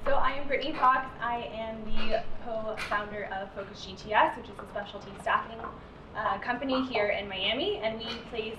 So I am Brittany Fox. I am the co-founder of Focus GTS, which is a specialty staffing company here in Miami, and we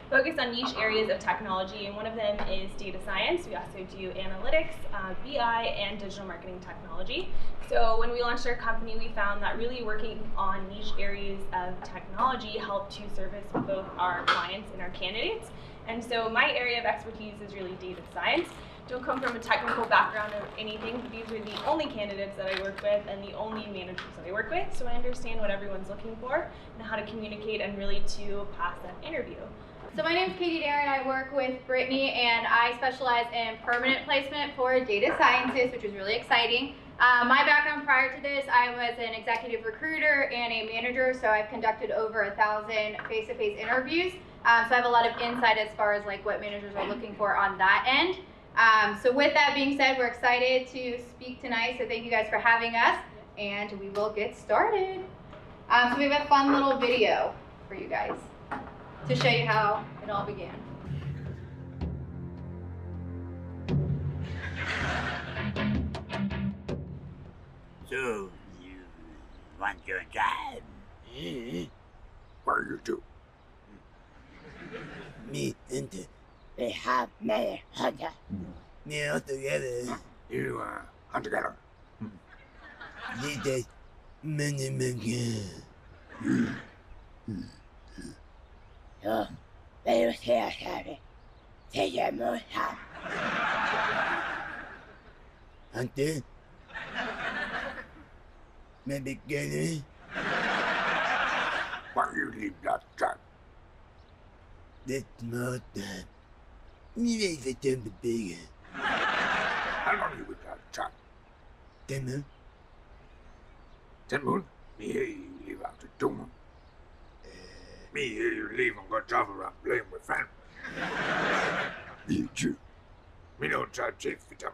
focus on niche areas of technology, and one of them is data science. We also do analytics, BI, and digital marketing technology. So when we launched our company, we found that really working on niche areas of technology helped to service both our clients and our candidates. And so my area of expertise is really data science. Don't come from a technical background or anything, but these are the only candidates that I work with and the only managers that I work with, so I understand what everyone's looking for and how to communicate and really to pass that interview. So my name is Katie Darren. I work with Brittany, and I specialize in permanent placement for data scientists, which is really exciting. My background prior to this, I was an executive recruiter and a manager, so I've conducted over 1,000 face-to-face interviews. So I have a lot of insight as far as like what managers are looking for on that end. So with that being said, we're excited to speak tonight, so thank you guys for having us, and we will get started. So we have a fun little video for you guys to show you how it all began. So, you want your job? What do you do? Me and they have made hunter. Me all together. You are hunter-gatherer. These days, many men. So, they will say us happy. Take your more time. Hunter? Maybe getting. Why you leave that job? That's more time. Me make the jump bigger. How long you with that job? 10 months. 10 months? Me hear you leave after 2 months. Me hear you leave and go travel around playing with friends. Me too. Me don't try to chase for time.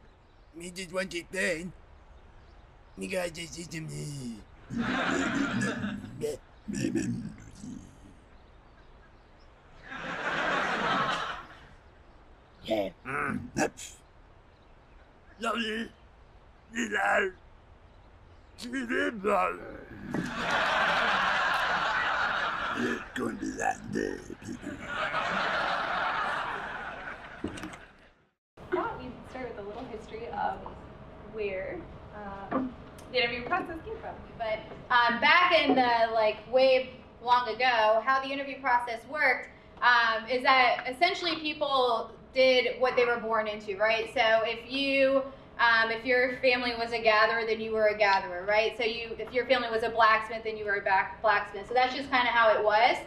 Me just want to play. Me got just system. Yeah. That's lovely. This house. It's going to be that day, people. I thought we'd start with a little history of where the interview process came from. But back in the way long ago, how the interview process worked is that essentially people did what they were born into, right? So if your family was a gatherer, then you were a gatherer, right? So if your family was a blacksmith, then you were a blacksmith. So that's just kind of how it was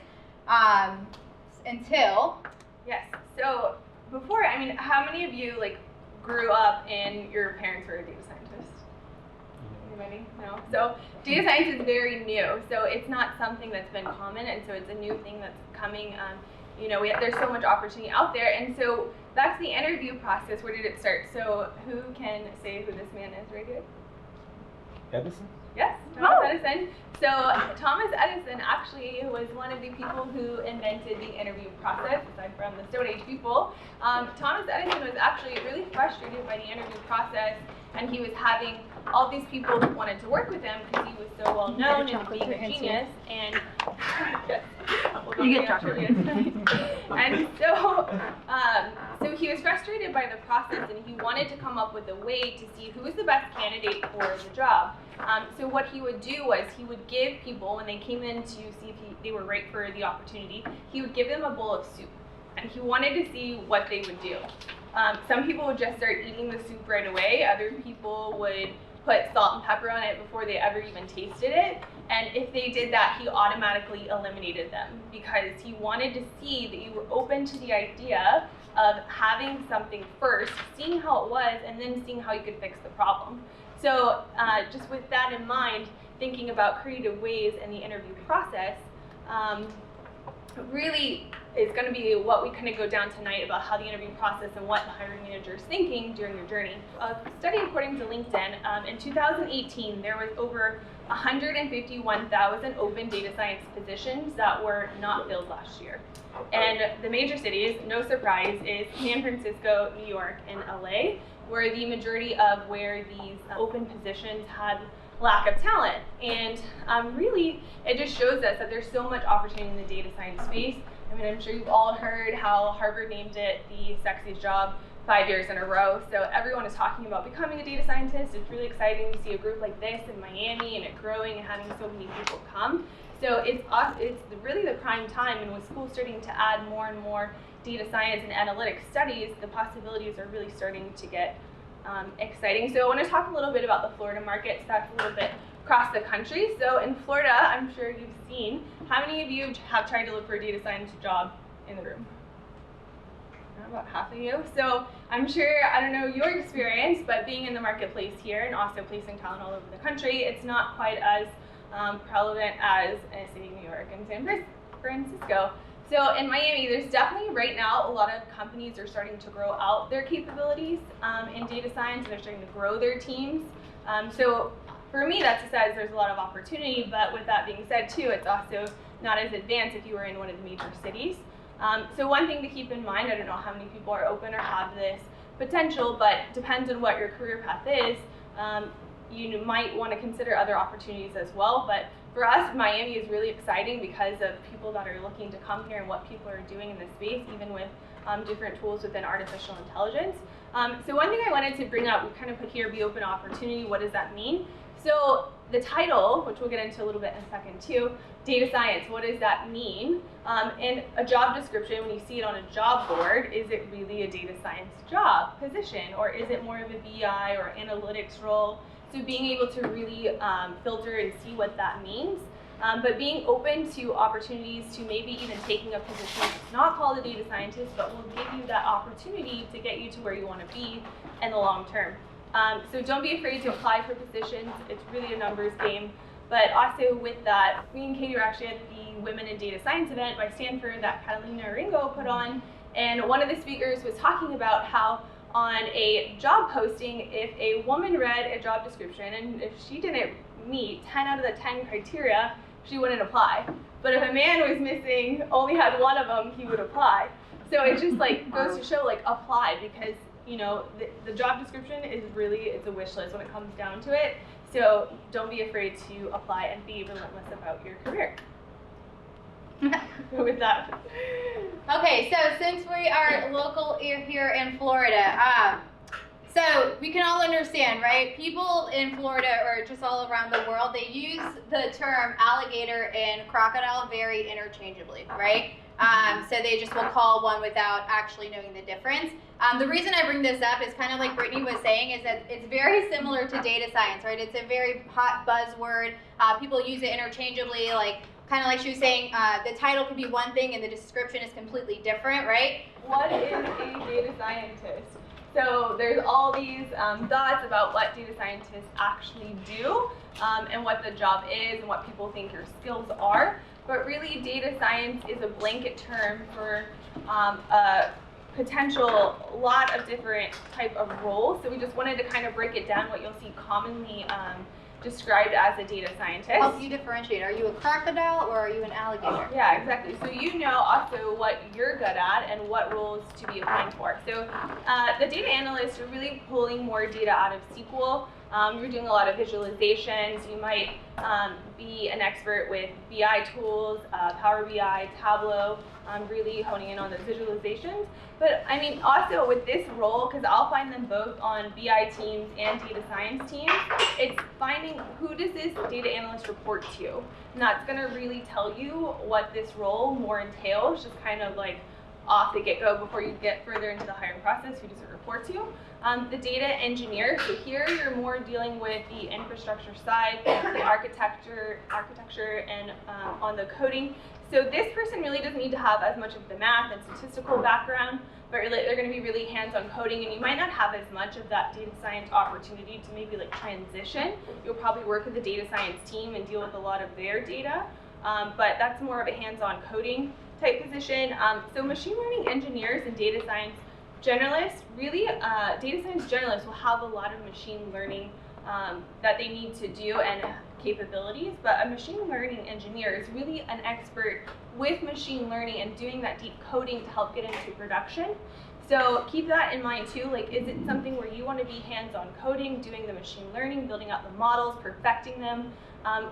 until. Yes. So before, how many of you grew up and your parents were a data scientist? Anybody? No? So data science is very new. So it's not something that's been common, and so it's a new thing that's coming. There's so much opportunity out there, and so that's the interview process. Where did it start? So who can say who this man is right here? Edison? Yes, Thomas Edison. So Thomas Edison actually was one of the people who invented the interview process, aside from the Stone Age people. Thomas Edison was actually really frustrated by the interview process, and he was having all these people who wanted to work with him because he was so well known and being a genius. And yes, you get chocolate. And so he was frustrated by the process, and he wanted to come up with a way to see who was the best candidate for the job. So what he would do was he would give people, when they came in to see if they were right for the opportunity, he would give them a bowl of soup, and he wanted to see what they would do. Some people would just start eating the soup right away. Other people would put salt and pepper on it before they ever even tasted it. And if they did that, he automatically eliminated them because he wanted to see that you were open to the idea of having something first, seeing how it was, and then seeing how you could fix the problem. So just with that in mind, thinking about creative ways in the interview process, really is going to be what we kind of go down tonight about how the interview process and what the hiring manager is thinking during your journey. A study according to LinkedIn, in 2018, there was over 151,000 open data science positions that were not filled last year. And the major cities, no surprise, is San Francisco, New York, and LA, were the majority of where these open positions had lack of talent. And really, it just shows us that there's so much opportunity in the data science space. I mean, I'm sure you've all heard how Harvard named it the sexiest job 5 years in a row. So everyone is talking about becoming a data scientist. It's really exciting to see a group like this in Miami and it growing and having so many people come. So it's really the prime time, and with schools starting to add more and more data science and analytics studies, the possibilities are really starting to get exciting. So I want to talk a little bit about the Florida market. So that's a little bit across the country. So in Florida, I'm sure you've seen, how many of you have tried to look for a data science job in the room? About half of you. So I'm sure, I don't know your experience, but being in the marketplace here and also placing talent all over the country, it's not quite as prevalent as say New York and San Francisco. So in Miami, there's definitely right now a lot of companies are starting to grow out their capabilities in data science, and they're starting to grow their teams. So for me, that says there's a lot of opportunity, but with that being said too, it's also not as advanced if you were in one of the major cities. So one thing to keep in mind, I don't know how many people are open or have this potential, but depends on what your career path is. You might want to consider other opportunities as well. But for us, Miami is really exciting because of people that are looking to come here and what people are doing in this space, even with different tools within artificial intelligence. So one thing I wanted to bring up, we kind of put here, be open opportunity. What does that mean? So the title, which we'll get into a little bit in a second too, data science, what does that mean? And a job description, when you see it on a job board, is it really a data science job position, or is it more of a BI or analytics role? So being able to really filter and see what that means, but being open to opportunities to maybe even taking a position that's not called a data scientist, but will give you that opportunity to get you to where you want to be in the long term. So don't be afraid to apply for positions. It's really a numbers game. But also with that, me and Katie were actually at the Women in Data Science event by Stanford that Catalina Ringo put on. And one of the speakers was talking about how on a job posting, if a woman read a job description and if she didn't meet 10 out of the 10 criteria, she wouldn't apply. But if a man was missing, only had one of them, he would apply. So it just like goes to show, like, apply, because you know, the job description is really, it's a wish list when it comes down to it. So don't be afraid to apply and be relentless about your career. With that. Okay, so since we are local here in Florida, so we can all understand, right? People in Florida or just all around the world, they use the term alligator and crocodile very interchangeably, right? So they just will call one without actually knowing the difference. The reason I bring this up is kind of like Brittany was saying, is that it's very similar to data science, right? It's a very hot buzzword. People use it interchangeably, like kind of like she was saying, the title could be one thing and the description is completely different, right? What is a data scientist? So there's all these thoughts about what data scientists actually do and what the job is and what people think your skills are. But really, data science is a blanket term for a potential lot of different type of roles. So we just wanted to kind of break it down, what you'll see commonly described as a data scientist. Help you differentiate. Are you a crocodile or are you an alligator? Yeah, exactly. So you know also what you're good at and what roles to be applying for. So the data analysts are really pulling more data out of SQL. You're doing a lot of visualizations. You might be an expert with BI tools, Power BI, Tableau, really honing in on those visualizations. But I mean, also with this role, because I'll find them both on BI teams and data science teams, it's finding who does this data analyst report to. And that's going to really tell you what this role more entails, just kind of like off the get-go before you get further into the hiring process, who does it report to. The data engineer, so here you're more dealing with the infrastructure side, the architecture and on the coding. So this person really doesn't need to have as much of the math and statistical background, but really, they're going to be really hands-on coding, and you might not have as much of that data science opportunity to maybe like transition. You'll probably work with the data science team and deal with a lot of their data, but that's more of a hands-on coding type position. So machine learning engineers and data science generalists, really, data science generalists will have a lot of machine learning that they need to do and capabilities, but a machine learning engineer is really an expert with machine learning and doing that deep coding to help get into production. So keep that in mind too. Like, is it something where you want to be hands-on coding, doing the machine learning, building out the models, perfecting them?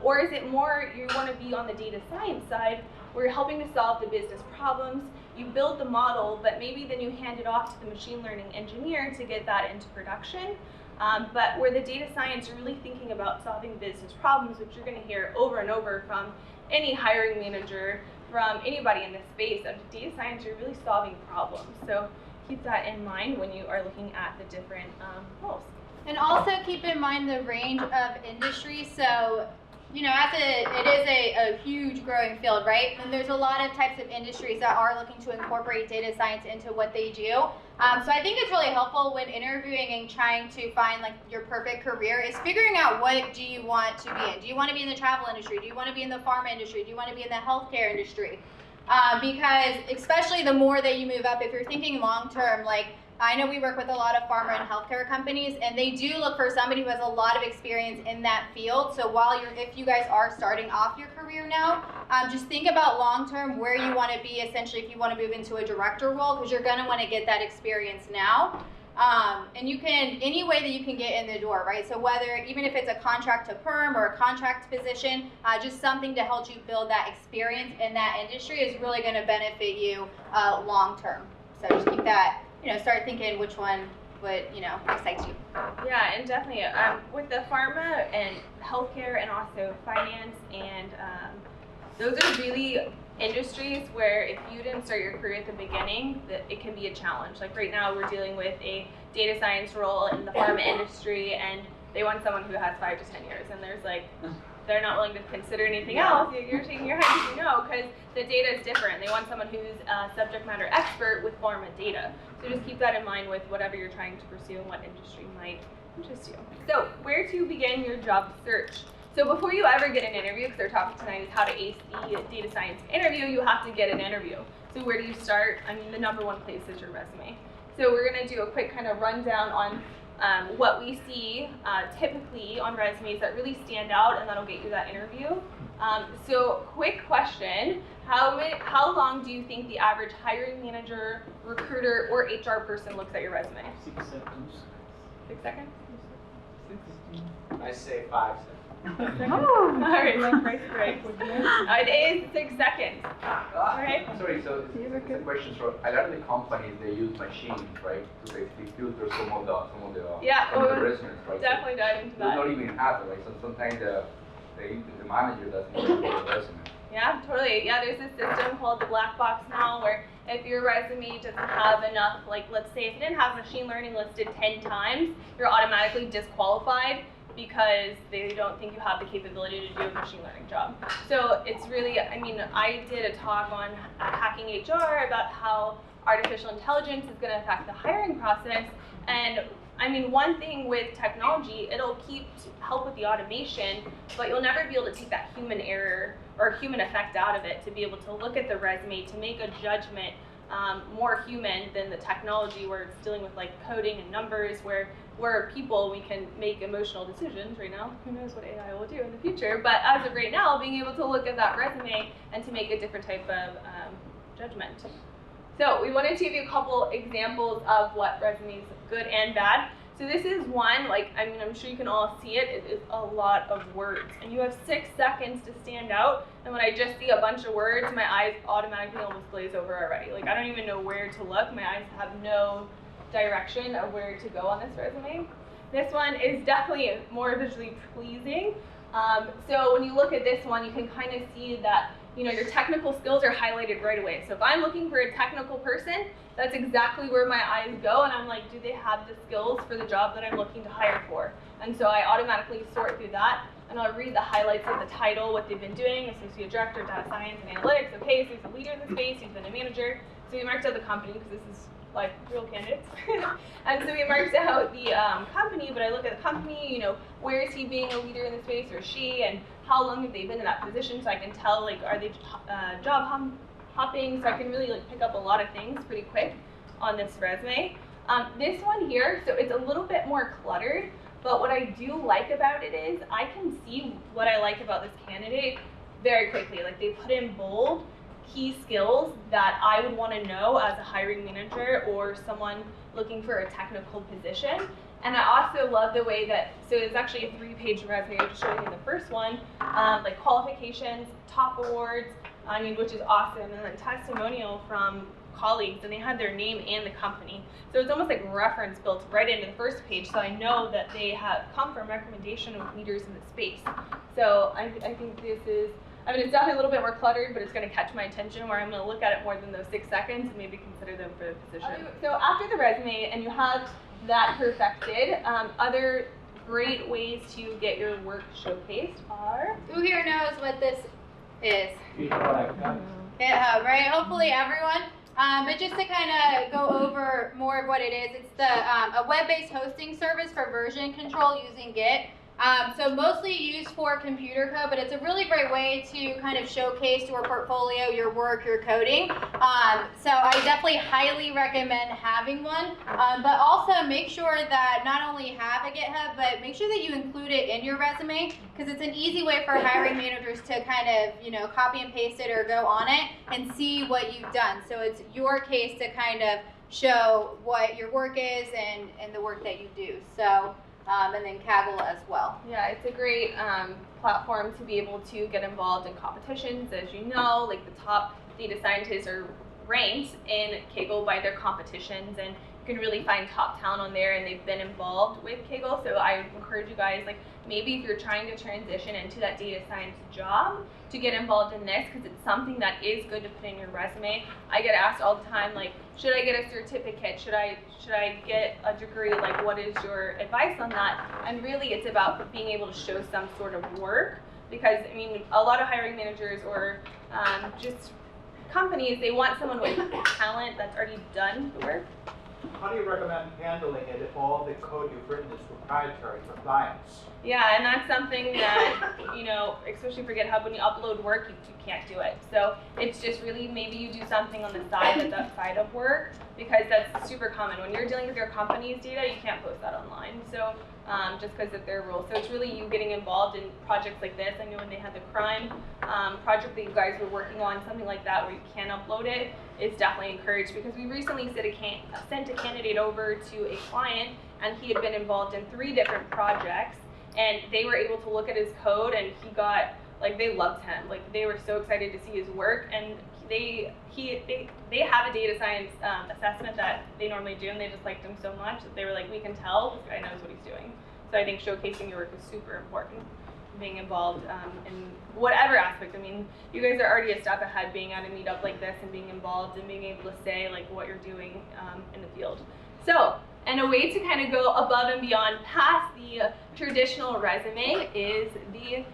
Or is it more you want to be on the data science side where you're helping to solve the business problems, you build the model, but maybe then you hand it off to the machine learning engineer to get that into production. But where the data science, you're really thinking about solving business problems, which you're going to hear over and over from any hiring manager, from anybody in this space. Of data science, you're really solving problems. So keep that in mind when you are looking at the different roles. And also keep in mind the range of industry. So, you know, it is a huge growing field, right? And there's a lot of types of industries that are looking to incorporate data science into what they do. So I think it's really helpful when interviewing and trying to find like your perfect career is figuring out what do you want to be in. Do you want to be in the travel industry? Do you want to be in the pharma industry? Do you want to be in the healthcare industry? Because especially the more that you move up, if you're thinking long term, like I know we work with a lot of pharma and healthcare companies, and they do look for somebody who has a lot of experience in that field. So if you guys are starting off your career now, just think about long term where you want to be. Essentially, if you want to move into a director role, because you're going to want to get that experience now. And you can, any way that you can get in the door, right? So even if it's a contract to perm or a contract position, just something to help you build that experience in that industry is really going to benefit you long term. So just keep that, start thinking which one would, excites you. Yeah, and definitely with the pharma and healthcare and also finance and those are really industries where if you didn't start your career at the beginning, that it can be a challenge. Like right now we're dealing with a data science role in the pharma industry, and they want someone who has 5 to 10 years, and they're not willing to consider anything else. You're shaking your head, because the data is different. They want someone who's a subject matter expert with pharma data. So just keep that in mind with whatever you're trying to pursue and what industry might interest you. So where to begin your job search? So before you ever get an interview, because our topic tonight is how to ace the data science interview, you have to get an interview. So where do you start? I mean, the number one place is your resume. So we're going to do a quick kind of rundown on what we see typically on resumes that really stand out, and that'll get you that interview. So quick question, how long do you think the average hiring manager, recruiter, or HR person looks at your resume? 6 seconds. 6 seconds? I say 5 seconds. All right, like price break. It is 6 seconds. All right. Sorry, so it's a question. So a lot of the companies, they use machines, right, to basically filter some of the resumes, right? Definitely dive into that. Not even have it, right? So sometimes the manager doesn't even know the resume. Yeah, totally. Yeah, there's this system called the black box now where if your resume doesn't have enough, like let's say if it didn't have machine learning listed 10 times, you're automatically disqualified because they don't think you have the capability to do a machine learning job. So it's really, I did a talk on hacking HR about how artificial intelligence is going to affect the hiring process. And one thing with technology, it'll help with the automation, but you'll never be able to take that human error or human effect out of it to be able to look at the resume, to make a judgment more human than the technology where it's dealing with like coding and numbers, where we're people, we can make emotional decisions. Right now, who knows what AI will do in the future, but as of right now, being able to look at that resume and to make a different type of judgment. So we wanted to give you a couple examples of what resumes good and bad. So this is one, I'm sure you can all see it. It is a lot of words, and you have 6 seconds to stand out. And when I just see a bunch of words, my eyes automatically almost glaze over already. Like I don't even know where to look. My eyes have no direction of where to go on this resume. This one is definitely more visually pleasing. So when you look at this one, you can kind of see that your technical skills are highlighted right away. So if I'm looking for a technical person, that's exactly where my eyes go, and I'm like, do they have the skills for the job that I'm looking to hire for? And so I automatically sort through that, and I'll read the highlights of the title, what they've been doing, associate director, data science and analytics. Okay, so he's a leader in the space, he's been a manager. So we marked out the company because this is like real candidates. And so we marked out the company, but I look at the company, where is he being a leader in the space, or she, and how long have they been in that position, so I can tell, are they job hopping, so I can really pick up a lot of things pretty quick on this resume. This one here, so it's a little bit more cluttered, but what I do like about it is I can see what I like about this candidate very quickly. Like they put in bold key skills that I would want to know as a hiring manager or someone looking for a technical position. And I also love the way that, so it's actually a 3-page resume, I'm just showing you the first one, like qualifications, top awards, I mean, which is awesome, and then testimonial from colleagues, and they had their name and the company. So it's almost like reference built right into the first page, so I know that they have come from recommendation of leaders in the space. So I think this is, I mean, it's definitely a little bit more cluttered, but it's going to catch my attention where I'm going to look at it more than those 6 seconds and maybe consider them for the position. So after the resume, and you have that perfected, other great ways to get your work showcased are... Who here knows what this is? GitHub. GitHub, right? Hopefully everyone. But just to kind of go over more of what it is, it's a web-based hosting service for version control using Git. So mostly used for computer code, but it's a really great way to kind of showcase your portfolio, your work, your coding. So I definitely highly recommend having one, but also make sure that not only have a GitHub, but make sure that you include it in your resume, because it's an easy way for hiring managers to kind of, you know, copy and paste it or go on it and see what you've done. So it's your case to kind of show what your work is and the work that you do. So. And then Kaggle as well. Yeah, it's a great platform to be able to get involved in competitions. As you know, like the top data scientists are ranked in Kaggle by their competitions, and you can really find top talent on there, and they've been involved with Kaggle. So I encourage you guys, like maybe if you're trying to transition into that data science job, to get involved in this, because it's something that is good to put in your resume. I get asked all the time, like, should I get a certificate? Should I get a degree? Like, what is your advice on that? And really, it's about being able to show some sort of work, because I mean, a lot of hiring managers or just companies, they want someone with talent that's already done the work. How do you recommend handling it if all the code you've written is proprietary for clients? Yeah, and that's something that, you know, especially for GitHub, when you upload work, you can't do it. So it's just really, maybe you do something on the side that's outside of work, because that's super common. When you're dealing with your company's data, you can't post that online. So just because of their rules. So it's really you getting involved in projects like this. I know when they had the crime project that you guys were working on, something like that where you can upload it, is definitely encouraged, because we recently sent a candidate over to a client, and he had been involved in 3 different projects, and they were able to look at his code, and he got, like, they loved him. Like, they were so excited to see his work, and they have a data science assessment that they normally do, and they just liked him so much that they were like, we can tell this guy knows what he's doing. So I think showcasing your work is super important, being involved in whatever aspect. I mean, you guys are already a step ahead being at a meetup like this and being involved and being able to say like what you're doing in the field. So, and a way to kind of go above and beyond past the traditional resume is the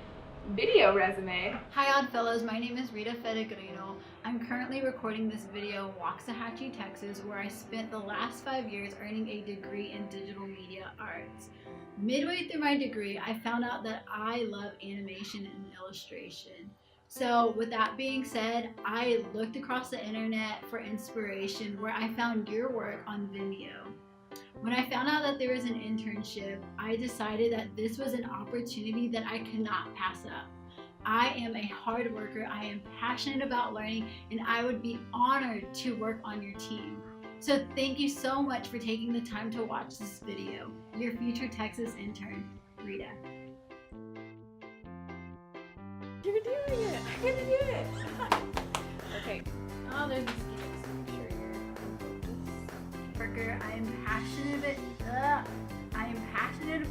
video resume. Hi Oddfellows, my name is Rita Fedegrino. I'm currently recording this video in Waxahachie, Texas, where I spent the last 5 years earning a degree in digital media arts. Midway through my degree, I found out that I love animation and illustration. So with that being said, I looked across the internet for inspiration, where I found your work on Vimeo. When I found out that there was an internship, I decided that this was an opportunity that I could not pass up. I am a hard worker, I am passionate about learning, and I would be honored to work on your team. So thank you so much for taking the time to watch this video. Your future Texas intern, Rita. You're doing it! I'm gonna do it! Okay. Oh, there's a skip, so I'm sure you're on focus. Worker, I am passionate. I am passionate.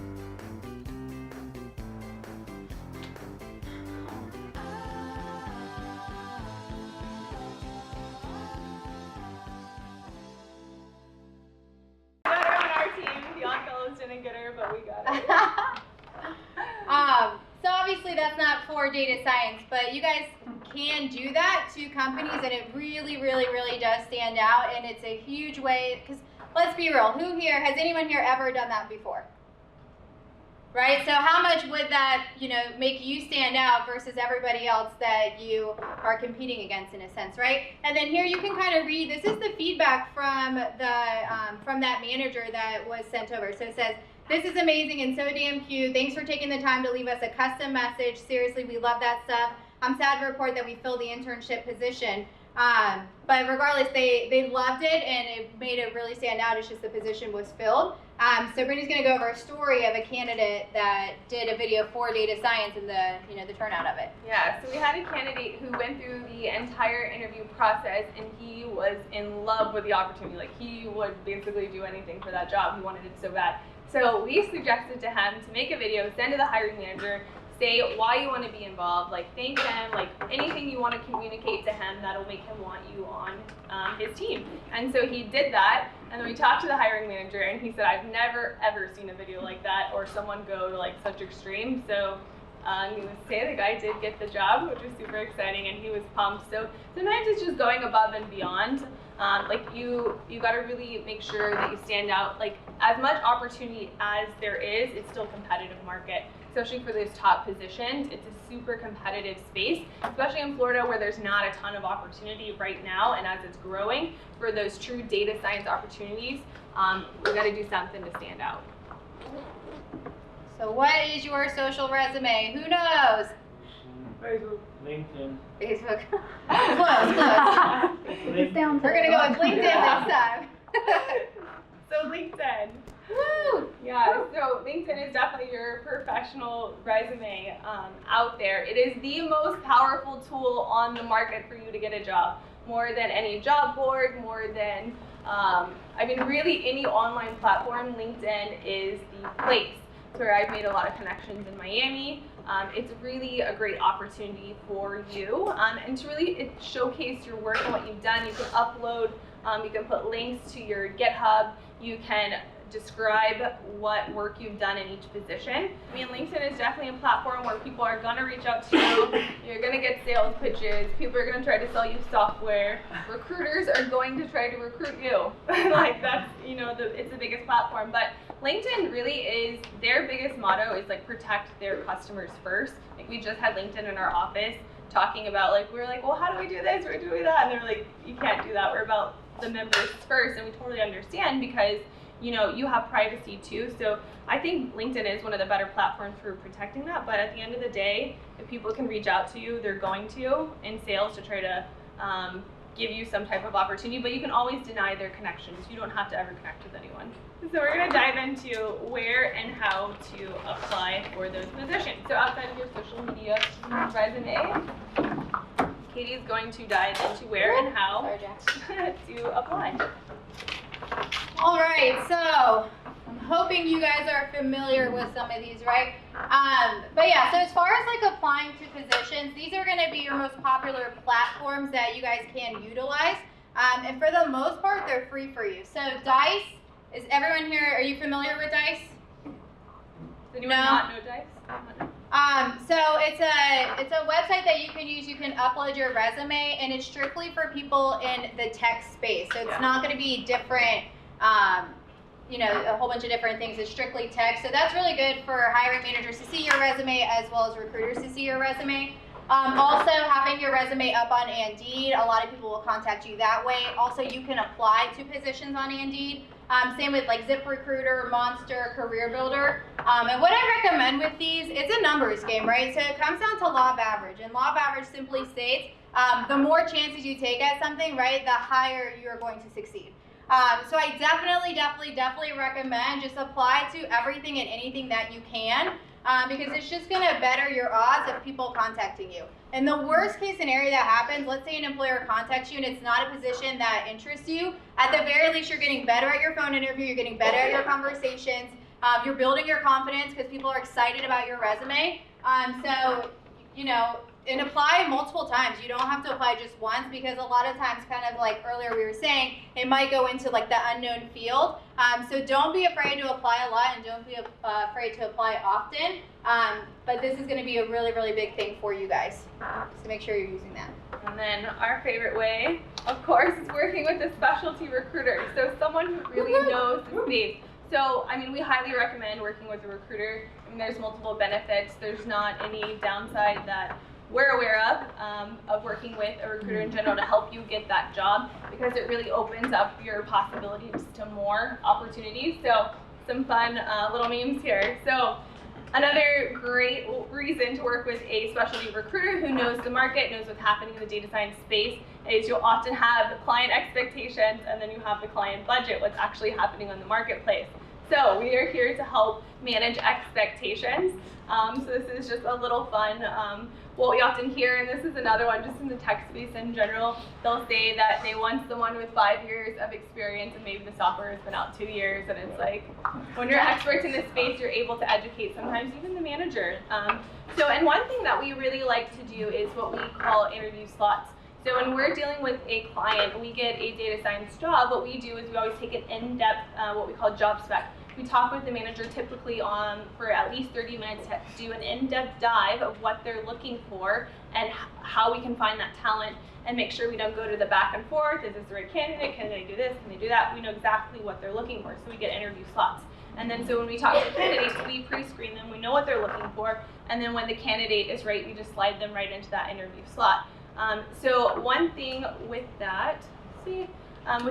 Didn't get her, but we got it. So obviously that's not for data science, but you guys can do that to companies, and it really, really, really does stand out, and it's a huge way, because let's be real, has anyone here ever done that before? Right, so how much would that, make you stand out versus everybody else that you are competing against in a sense, right? And then here you can kind of read, this is the feedback from that manager that was sent over. So it says, this is amazing and so damn cute. Thanks for taking the time to leave us a custom message. Seriously, we love that stuff. I'm sad to report that we filled the internship position. But regardless, they loved it, and it made it really stand out. It's just the position was filled. So Brittany's going to go over a story of a candidate that did a video for data science and the turnout of it. Yeah, so we had a candidate who went through the entire interview process, and he was in love with the opportunity. Like, he would basically do anything for that job. He wanted it so bad. So we suggested to him to make a video, send to the hiring manager, say why you want to be involved, like thank him, like anything you want to communicate to him that'll make him want you on his team. And so he did that, and then we talked to the hiring manager, and he said, I've never ever seen a video like that or someone go to like such extreme. So needless to say, the guy did get the job, which was super exciting, and he was pumped. So sometimes it's just going above and beyond. Like you got to really make sure that you stand out. Like, as much opportunity as there is, it's still a competitive market, especially for those top positions. It's a super competitive space, especially in Florida where there's not a ton of opportunity right now, and as it's growing for those true data science opportunities, we got to do something to stand out. So what is your social resume? Who knows? Facebook, LinkedIn. Facebook. Close. LinkedIn. We're gonna go with LinkedIn this time. So LinkedIn. Woo! Yeah, so LinkedIn is definitely your professional resume out there. It is the most powerful tool on the market for you to get a job. More than any job board, more than, I mean, really any online platform, LinkedIn is the place. It's where I've made a lot of connections in Miami. It's really a great opportunity for you, and to really showcase your work and what you've done. You can upload, you can put links to your GitHub, you can describe what work you've done in each position. I mean, LinkedIn is definitely a platform where people are gonna reach out to you, you're gonna get sales pitches, people are gonna try to sell you software, recruiters are going to try to recruit you. Like, that's, you know, it's the biggest platform. But LinkedIn really is, their biggest motto is like protect their customers first. Like, we just had LinkedIn in our office talking about, like, we were like, well, how do we do this? We're doing that. And they were like, you can't do that. We're about the members first. And we totally understand, because, you know, you have privacy too. So I think LinkedIn is one of the better platforms for protecting that. But at the end of the day, if people can reach out to you, they're going to in sales to try to give you some type of opportunity. But you can always deny their connections. You don't have to ever connect with anyone. So we're going to dive into where and how to apply for those positions. So outside of your social media resume, Katie's going to dive into where and how to apply. All right, so I'm hoping you guys are familiar with some of these, right? But yeah, so as far as like applying to positions, these are going to be your most popular platforms that you guys can utilize. And for the most part, they're free for you. So Dice, is everyone here, are you familiar with Dice? Does anyone not know Dice? So it's a website that you can use. You can upload your resume, and it's strictly for people in the tech space. So it's not going to be different, you know, a whole bunch of different things. It's strictly tech. So that's really good for hiring managers to see your resume, as well as recruiters to see your resume. Also, having your resume up on Indeed, a lot of people will contact you that way. Also, you can apply to positions on Indeed. Same with like ZipRecruiter, Monster, Career Builder. And what I recommend with these, it's a numbers game, right? So it comes down to law of average. And law of average simply states, the more chances you take at something, right, the higher you're going to succeed. So I definitely recommend just apply to everything and anything that you can. Because it's just going to better your odds of people contacting you. And the worst case scenario that happens, let's say an employer contacts you and it's not a position that interests you, at the very least you're getting better at your phone interview, you're getting better at your conversations, you're building your confidence because people are excited about your resume. So, you know, and apply multiple times. You don't have to apply just once, because a lot of times, kind of like earlier we were saying, it might go into like the unknown field. So don't be afraid to apply a lot, and don't be afraid to apply often. But this is going to be a really big thing for you guys. So make sure you're using that. And then our favorite way, of course, is working with a specialty recruiter. So someone who really knows the space. So, I mean, we highly recommend working with a recruiter. I mean, there's multiple benefits. There's not any downside that we're aware of working with a recruiter in general to help you get that job, because it really opens up your possibilities to more opportunities. So some fun little memes here. So Another great reason to work with a specialty recruiter who knows the market, knows what's happening in the data science space, is you'll often have client expectations and then you have the client budget, what's actually happening on the marketplace. So we are here to help manage expectations. So this is just a little fun. What we often hear, and this is another one just in the tech space in general, they'll say that they want someone with 5 years of experience and maybe the software has been out 2 years, and it's like, when you're experts in this space, you're able to educate sometimes even the manager. And one thing that we really like to do is what we call interview slots. So when we're dealing with a client, we get a data science job, what we do is we always take an in-depth, what we call job spec. We talk with the manager typically for at least 30 minutes to do an in-depth dive of what they're looking for and how we can find that talent and make sure we don't go to the back and forth. Is this the right candidate? Can they do this? Can they do that? We know exactly what they're looking for, so we get interview slots. And then so when we talk to candidates, we pre-screen them, we know what they're looking for, and then when the candidate is right, we just slide them right into that interview slot. So one thing with that, with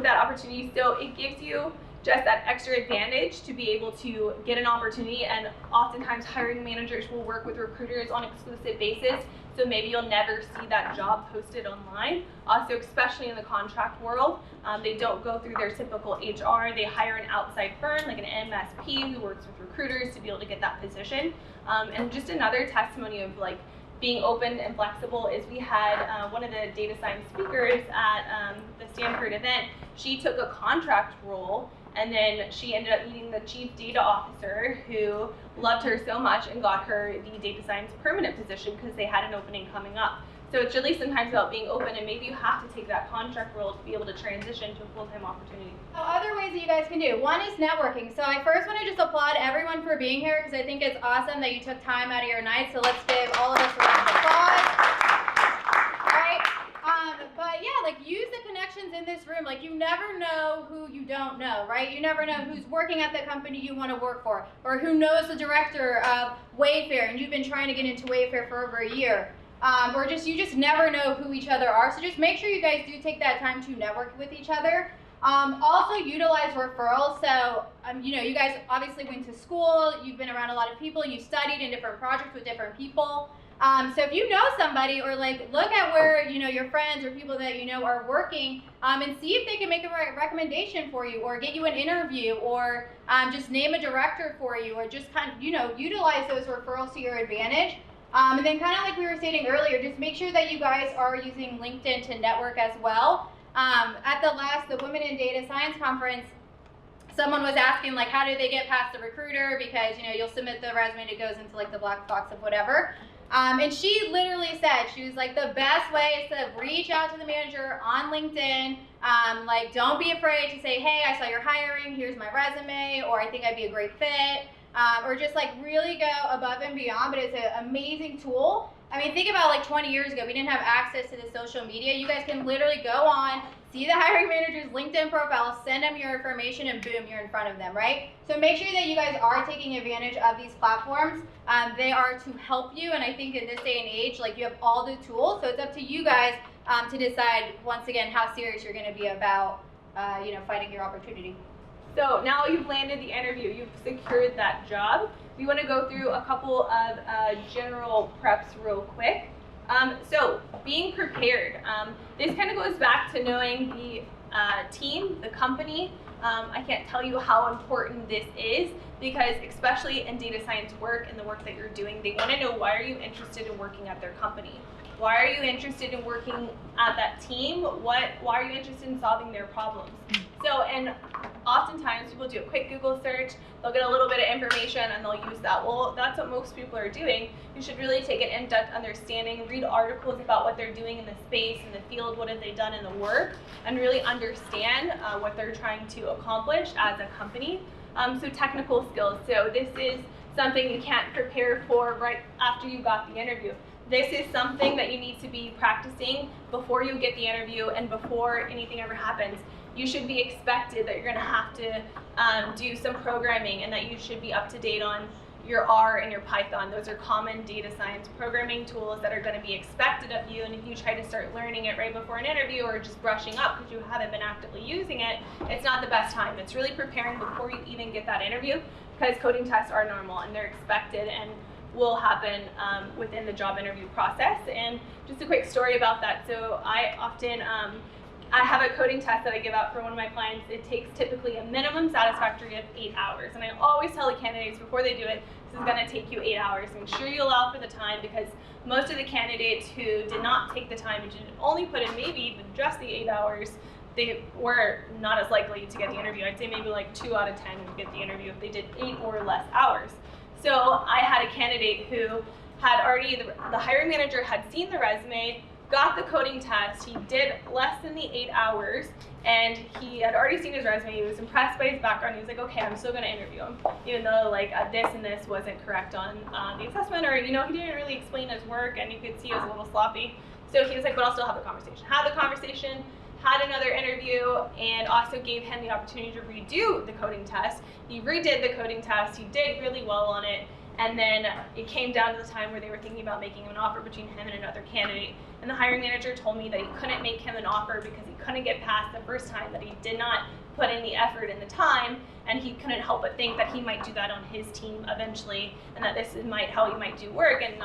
that opportunity, so it gives you just that extra advantage to be able to get an opportunity, and oftentimes hiring managers will work with recruiters on an exclusive basis, so maybe you'll never see that job posted online. Also, especially in the contract world, they don't go through their typical HR, they hire an outside firm like an MSP who works with recruiters to be able to get that position. And just another testimony of like being open and flexible is we had one of the data science speakers at the Stanford event. She took a contract role and then she ended up meeting the chief data officer who loved her so much and got her the data science permanent position because they had an opening coming up. So it's really sometimes about being open, and maybe you have to take that contract role to be able to transition to a full-time opportunity. So other ways that you guys can do. One is networking. So I first want to just applaud everyone for being here because I think it's awesome that you took time out of your night. So let's give all of us a round of applause. All right. But yeah, like use the connections in this room. Like you never know who you don't know, right? You never know who's working at the company you want to work for, or who knows the director of Wayfair and you've been trying to get into Wayfair for over a year. Or you just never know who each other are. So just make sure you guys do take that time to network with each other. Also utilize referrals. So, you guys obviously went to school, you've been around a lot of people, you studied in different projects with different people. So if you know somebody, or like look at where, your friends or people that you know are working, and see if they can make a recommendation for you, or get you an interview, or just name a director for you, or just kind of, utilize those referrals to your advantage. And then kind of like we were stating earlier, just make sure that you guys are using LinkedIn to network as well. At the Women in Data Science conference, someone was asking like, how do they get past the recruiter? Because, you'll submit the resume and it goes into like the black box of whatever. And she literally said, she was like, the best way is to reach out to the manager on LinkedIn. Like, don't be afraid to say, hey, I saw you're hiring, here's my resume, or I think I'd be a great fit. Or just like really go above and beyond, but it's an amazing tool. I mean, think about like 20 years ago, we didn't have access to the social media. You guys can literally go on, see the hiring manager's LinkedIn profile, send them your information, and boom, you're in front of them, right? So make sure that you guys are taking advantage of these platforms. They are to help you, and I think in this day and age, like you have all the tools, so it's up to you guys to decide, once again, how serious you're gonna be about, finding your opportunity. So now you've landed the interview, you've secured that job. We want to go through a couple of general preps real quick. So being prepared. This kind of goes back to knowing the team, the company. I can't tell you how important this is, because especially in data science work and the work that you're doing, they want to know, why are you interested in working at their company? Why are you interested in working at that team? Why are you interested in solving their problems? So, and oftentimes people do a quick Google search, they'll get a little bit of information and they'll use that. Well, that's what most people are doing. You should really take an in-depth understanding, read articles about what they're doing in the space, in the field, what have they done in the work, and really understand what they're trying to accomplish as a company. So technical skills. So this is something you can't prepare for right after you got the interview. This is something that you need to be practicing before you get the interview and before anything ever happens. You should be expected that you're going to have to do some programming, and that you should be up to date on your R and your Python. Those are common data science programming tools that are going to be expected of you, and if you try to start learning it right before an interview or just brushing up because you haven't been actively using it, it's not the best time. It's really preparing before you even get that interview because coding tests are normal and they're expected and will happen within the job interview process. And just a quick story about that. So I often, I have a coding test that I give out for one of my clients. It takes typically a minimum satisfactory of 8 hours. And I always tell the candidates before they do it, this is gonna take you 8 hours. Make sure you allow for the time, because most of the candidates who did not take the time and did only put in maybe even just the 8 hours, they were not as likely to get the interview. I'd say maybe like 2 out of 10 would get the interview if they did 8 or less hours. So I had a candidate who had already, the hiring manager had seen the resume, got the coding test, he did less than the 8 hours, and he had already seen his resume, he was impressed by his background, he was like, okay, I'm still gonna interview him, even though like this and this wasn't correct on the assessment, or he didn't really explain his work, and you could see it was a little sloppy. So he was like, but I'll still have the conversation. Had the conversation, had another interview, and also gave him the opportunity to redo the coding test. He redid the coding test, he did really well on it, and then it came down to the time where they were thinking about making him an offer between him and another candidate. And the hiring manager told me that he couldn't make him an offer because he couldn't get past the first time, that he did not put in the effort and the time, and he couldn't help but think that he might do that on his team eventually, and that this is how he might do work and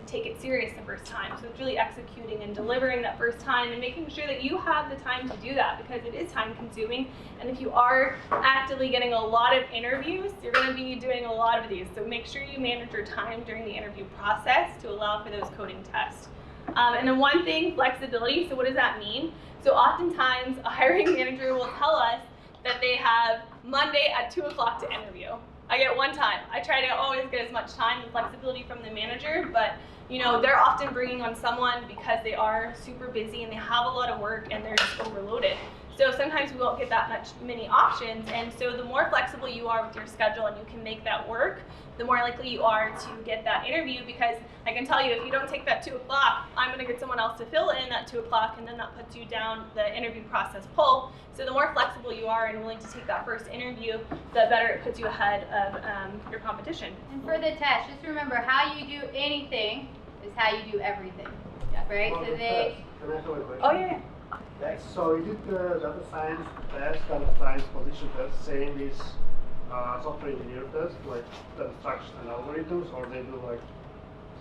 take it serious the first time. So it's really executing and delivering that first time and making sure that you have the time to do that, because it is time consuming. And if you are actively getting a lot of interviews, you're going to be doing a lot of these. So make sure you manage your time during the interview process to allow for those coding tests. And then one thing, flexibility. So what does that mean? So oftentimes a hiring manager will tell us that they have Monday at 2 o'clock to interview. I get one time. I try to always get as much time and flexibility from the manager, but they're often bringing on someone because they are super busy and they have a lot of work and they're just overloaded. So sometimes we won't get that many options, and so the more flexible you are with your schedule and you can make that work, the more likely you are to get that interview, because I can tell you, if you don't take that 2 o'clock, I'm gonna get someone else to fill in that 2 o'clock, and then that puts you down the interview process pull. So the more flexible you are and willing to take that first interview, the better it puts you ahead of your competition. And for the test, just remember, how you do anything is how you do everything, right? So they... Can I ask you a question? Oh yeah. So you did the data science test, data science position test, same is software engineer test, like data structures and algorithms, or they do like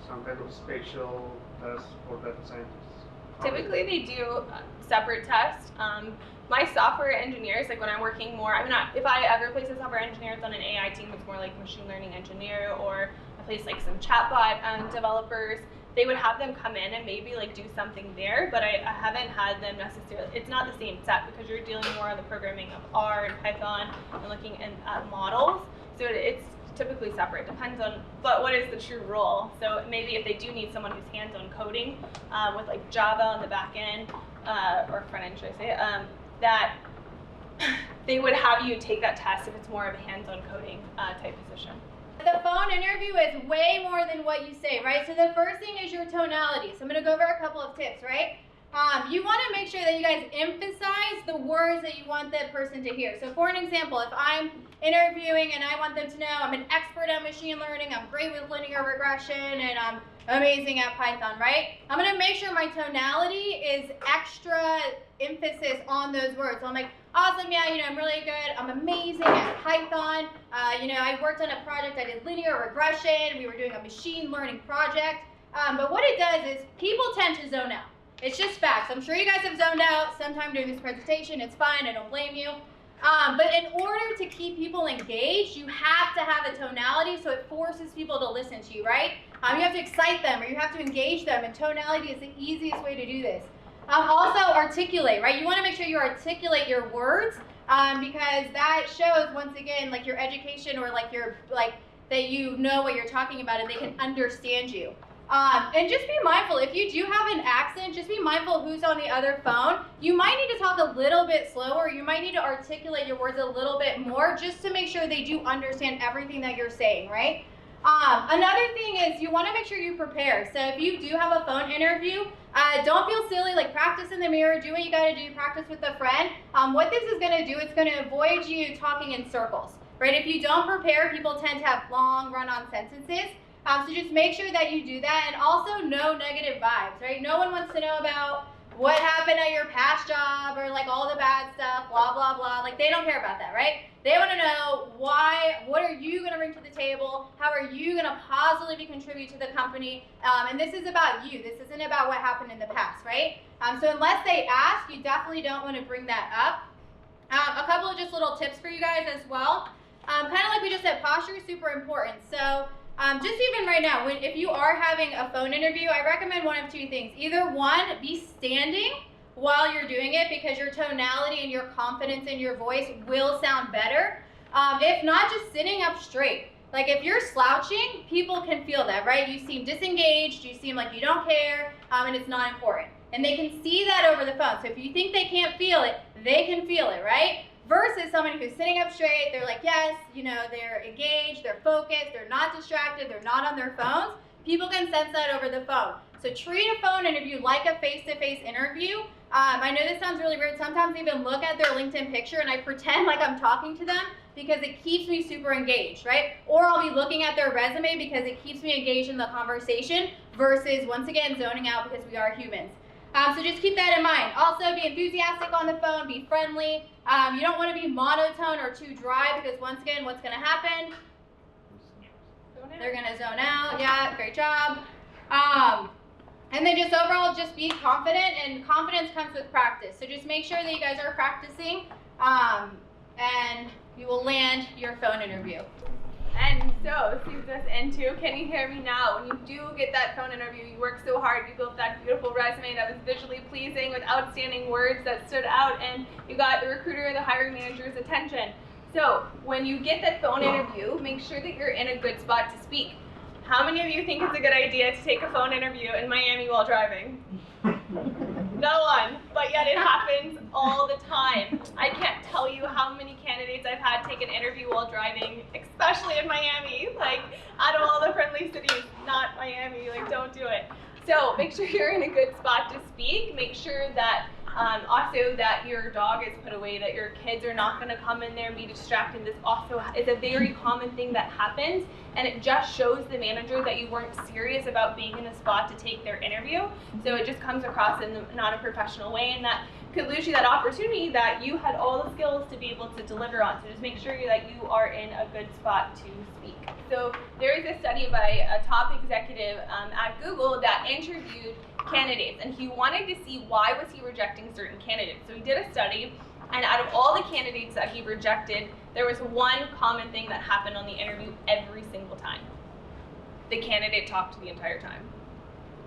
some kind of spatial test for data scientists? Typically they do separate tests. My software engineers, like when I'm working more, if I ever place a software engineer on an AI team, it's more like machine learning engineer, or I place like some chatbot developers, they would have them come in and maybe like do something there, but I haven't had them necessarily, it's not the same set, because you're dealing more on the programming of R and Python and looking at models. So it's typically separate, depends on, but what is the true role? So maybe if they do need someone who's hands-on coding with like Java on the back end, or front end should I say, that they would have you take that test if it's more of a hands-on coding type position. The phone interview is way more than what you say, right? So the first thing is your tonality. So I'm gonna go over a couple of tips, right? You wanna make sure that you guys emphasize the words that you want the person to hear. So for an example, if I'm interviewing and I want them to know I'm an expert at machine learning, I'm great with linear regression, and I'm amazing at Python, right? I'm gonna make sure my tonality is extra emphasis on those words. So I'm like, awesome, yeah, I'm really good, I'm amazing at Python. I worked on a project, I did linear regression, we were doing a machine learning project. But what it does is people tend to zone out. It's just facts. I'm sure you guys have zoned out sometime during this presentation. It's fine, I don't blame you. But in order to keep people engaged, you have to have a tonality so it forces people to listen to you, right? You have to excite them, or you have to engage them, and tonality is the easiest way to do this. Also articulate, right? You want to make sure you articulate your words, because that shows, once again, like your education, or like that you know what you're talking about and they can understand you. And just be mindful, if you do have an accent, just be mindful who's on the other phone. You might need to talk a little bit slower. You might need to articulate your words a little bit more, just to make sure they do understand everything that you're saying, right? Another thing is you want to make sure you prepare. So if you do have a phone interview, don't feel silly, like practice in the mirror, do what you got to do, practice with a friend. What this is going to do, it's going to avoid you talking in circles, right? If you don't prepare, people tend to have long run-on sentences. So just make sure that you do that, and also no negative vibes, right? No one wants to know about what happened at your past job, or like all the bad stuff, blah, blah, blah. Like, they don't care about that, right? They want to know what are you you going to bring to the table? How are you going to positively contribute to the company? And this is about you. This isn't about what happened in the past, right? So unless they ask, you definitely don't want to bring that up. A couple of just little tips for you guys as well. Kind of like we just said, posture is super important. So just even right now, if you are having a phone interview, I recommend one of two things. Either one, be standing while you're doing it because your tonality and your confidence in your voice will sound better. If not, just sitting up straight. Like if you're slouching, people can feel that, right? You seem disengaged, you seem like you don't care, and it's not important. And they can see that over the phone. So if you think they can't feel it, they can feel it, right? Versus somebody who's sitting up straight, they're like, yes, you know, they're engaged, they're focused, they're not distracted, they're not on their phones. People can sense that over the phone. So treat a phone interview like a face-to-face interview. I know this sounds really weird. Sometimes I even look at their LinkedIn picture and I pretend like I'm talking to them because it keeps me super engaged, right? Or I'll be looking at their resume because it keeps me engaged in the conversation versus, once again, zoning out because we are humans. So just keep that in mind. Also, be enthusiastic on the phone, be friendly. You don't want to be monotone or too dry because, once again, what's going to happen? They're going to zone out. Yeah, great job. And then just overall, just be confident, and confidence comes with practice. So just make sure that you guys are practicing, and you will land your phone interview. And so, this leads us into, can you hear me now? When you do get that phone interview, you work so hard, you built that beautiful resume that was visually pleasing with outstanding words that stood out, and you got the recruiter or the hiring manager's attention. So, when you get that phone interview, make sure that you're in a good spot to speak. How many of you think it's a good idea to take a phone interview in Miami while driving? No one, but yet it happens all the time. I can't tell you how many candidates I've had take an interview while driving, especially in Miami. Like, out of all the friendly cities, not Miami, like, don't do it. So make sure you're in a good spot to speak. Make sure that also that your dog is put away, that your kids are not going to come in there and be distracted. This also is a very common thing that happens, and it just shows the manager that you weren't serious about being in a spot to take their interview. So it just comes across in not a professional way, and that could lose you that opportunity that you had all the skills to be able to deliver on. So just make sure that you are in a good spot to speak. So there is a study by a top executive at Google that interviewed candidates, and he wanted to see why was he rejecting certain candidates. So he did a study, and out of all the candidates that he rejected, there was one common thing that happened on the interview every single time. The candidate talked the entire time.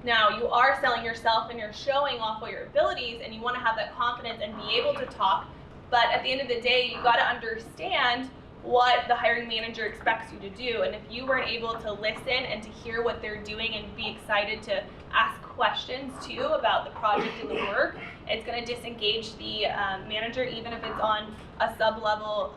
Now, you are selling yourself and you're showing off all your abilities, and you want to have that confidence and be able to talk, but at the end of the day, you got to understand what the hiring manager expects you to do. And if you weren't able to listen and to hear what they're doing and be excited to ask questions too about the project and the work, it's going to disengage the manager, even if it's on a sub-level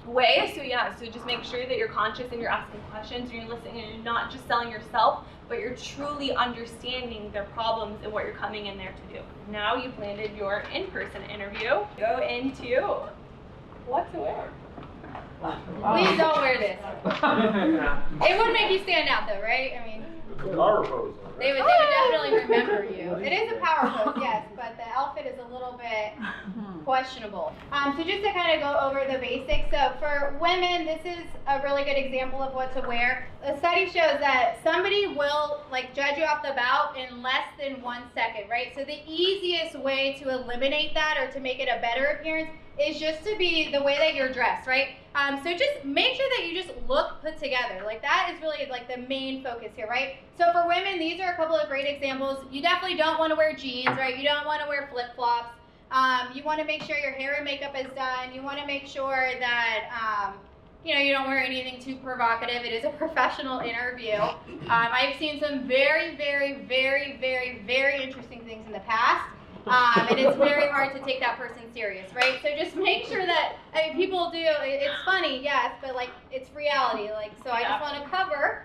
way. So yeah, so just make sure that you're conscious and you're asking questions, and you're listening, and you're not just selling yourself, but you're truly understanding their problems and what you're coming in there to do. Now you've landed your in-person interview. Go into what to wear. Please don't wear this. It would make you stand out though, right? I mean, they would definitely remember you. It is a power pose, yes, but the outfit is a little bit questionable. So just to kind of go over the basics. So for women, this is a really good example of what to wear. A study shows that somebody will judge you off the bat in less than 1 second, right? So the easiest way to eliminate that or to make it a better appearance is just to be the way that you're dressed, right? So just make sure that you just look put together. Like that is really the main focus here, right? So for women, these are a couple of great examples. You definitely don't want to wear jeans, right? You don't want to wear flip-flops. You want to make sure your hair and makeup is done. You want to make sure that you don't wear anything too provocative. It is a professional interview. I've seen some very, very, very, very, very interesting things in the past. And it's very hard to take that person serious, right? So just make sure that, people do, it's funny, yes, but it's reality. So I just want to cover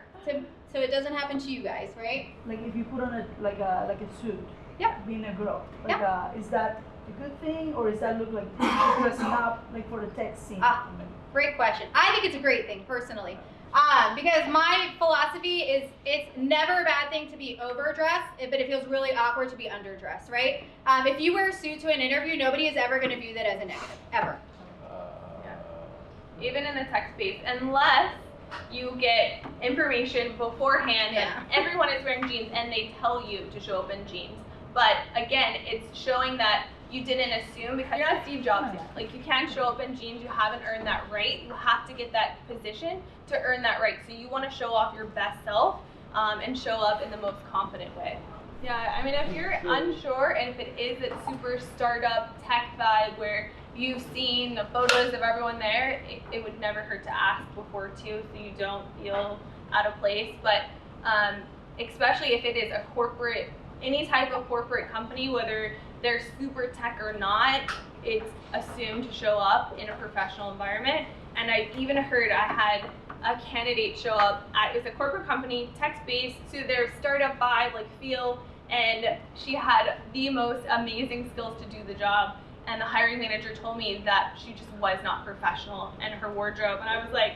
so it doesn't happen to you guys, right? Like if you put on a suit, yep, being a girl, yep, is that a good thing, or does that look like dressing up for the tech scene? Great question. I think it's a great thing, personally. Because my philosophy is it's never a bad thing to be overdressed, but it feels really awkward to be underdressed, right? If you wear a suit to an interview, nobody is ever going to view that as a negative, ever. even in the tech space, unless you get information beforehand that everyone is wearing jeans and they tell you to show up in jeans. But again, it's showing that you didn't assume, because you're not Steve Jobs yet. Like, you can't show up in jeans, you haven't earned that right. You have to get that position to earn that right. So you want to show off your best self and show up in the most confident way. Yeah, I mean, if you're unsure and if it is that super startup tech vibe where you've seen the photos of everyone there, it would never hurt to ask before too, so you don't feel out of place. But especially if it is a corporate, any type of corporate company, whether they're super tech or not, it's assumed to show up in a professional environment. And I even heard I had a candidate show up at, it was a corporate company, tech-based, so their startup vibe, like feel, and she had the most amazing skills to do the job. And the hiring manager told me that she just was not professional in her wardrobe. And I was like,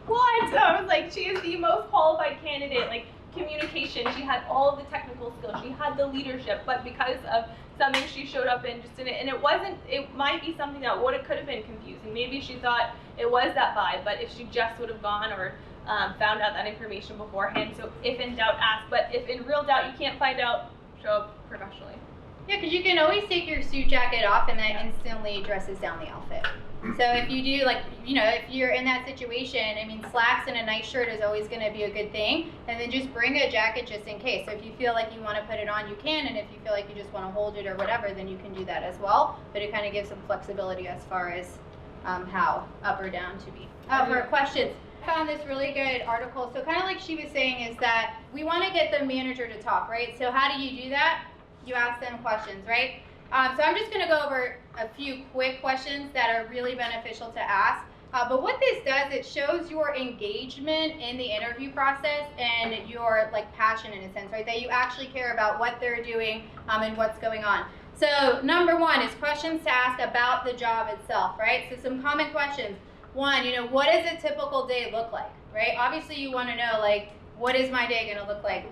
what? I was like, she is the most qualified candidate, like communication, she had all of the technical skills, she had the leadership, but because of something she showed up in, just didn't, and it might be something that could have been confusing. Maybe she thought it was that vibe, but if she just would have gone or found out that information beforehand. So if in doubt, ask, but if in real doubt you can't find out, show up professionally. Yeah, because you can always take your suit jacket off and that instantly dresses down the outfit. So if you do, like, you know, if you're in that situation, I mean, slacks and a nice shirt is always going to be a good thing. And then just bring a jacket just in case. So if you feel like you want to put it on, you can. And if you feel like you just want to hold it or whatever, then you can do that as well. But it kind of gives some flexibility as far as how up or down to be. For questions. I found this really good article. So kind of like she was saying is that we want to get the manager to talk, right? So how do you do that? You ask them questions, right? So I'm just going to go over a few quick questions that are really beneficial to ask. But what this does, it shows your engagement in the interview process and your passion in a sense, right? That you actually care about what they're doing and what's going on. So number one is questions to ask about the job itself, right? So some common questions. One, what does a typical day look like, right? Obviously you want to know, what is my day going to look like?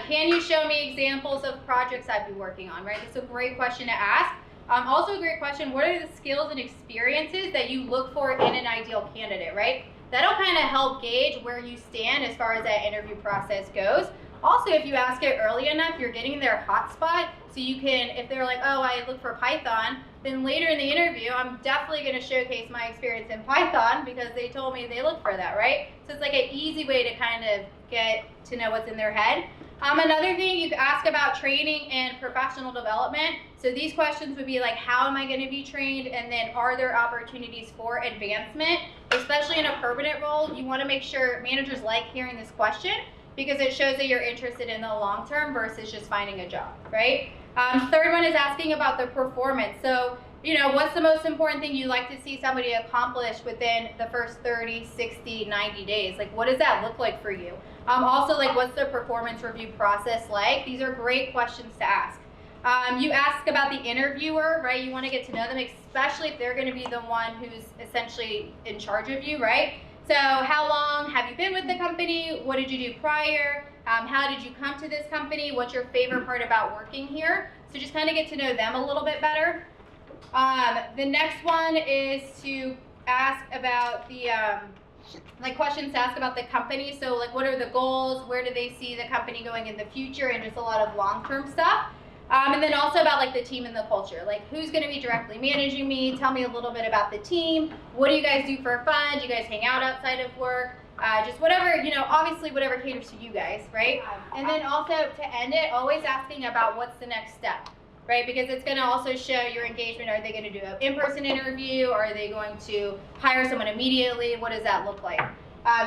Can you show me examples of projects I'd be working on, right? That's a great question to ask. Also a great question, what are the skills and experiences that you look for in an ideal candidate, right? That'll kind of help gauge where you stand as far as that interview process goes. Also, if you ask it early enough, you're getting their hotspot, so you can, if they're like, oh, I look for Python, then later in the interview, I'm definitely going to showcase my experience in Python because they told me they look for that, right? So it's like an easy way to kind of get to know what's in their head. Another thing, you can ask about training and professional development. So these questions would be like, how am I going to be trained? And then are there opportunities for advancement? Especially in a permanent role, you want to make sure managers like hearing this question because it shows that you're interested in the long term versus just finding a job, right? Third one is asking about the performance. So, what's the most important thing you'd like to see somebody accomplish within the first 30, 60, 90 days? What does that look like for you? Also, what's the performance review process like? These are great questions to ask. You ask about the interviewer, right? You want to get to know them, especially if they're going to be the one who's essentially in charge of you, right? So how long have you been with the company? What did you do prior? How did you come to this company? What's your favorite part about working here? So just kind of get to know them a little bit better. The next one is to ask about the, questions to ask about the company. So what are the goals? Where do they see the company going in the future? And just a lot of long-term stuff. And then also about the team and the culture, who's going to be directly managing me? Tell me a little bit about the team. What do you guys do for fun? Do you guys hang out outside of work? Just whatever, obviously whatever caters to you guys, right? And then also to end it, always asking about what's the next step, right? Because it's going to also show your engagement. Are they going to do an in-person interview? Are they going to hire someone immediately? What does that look like?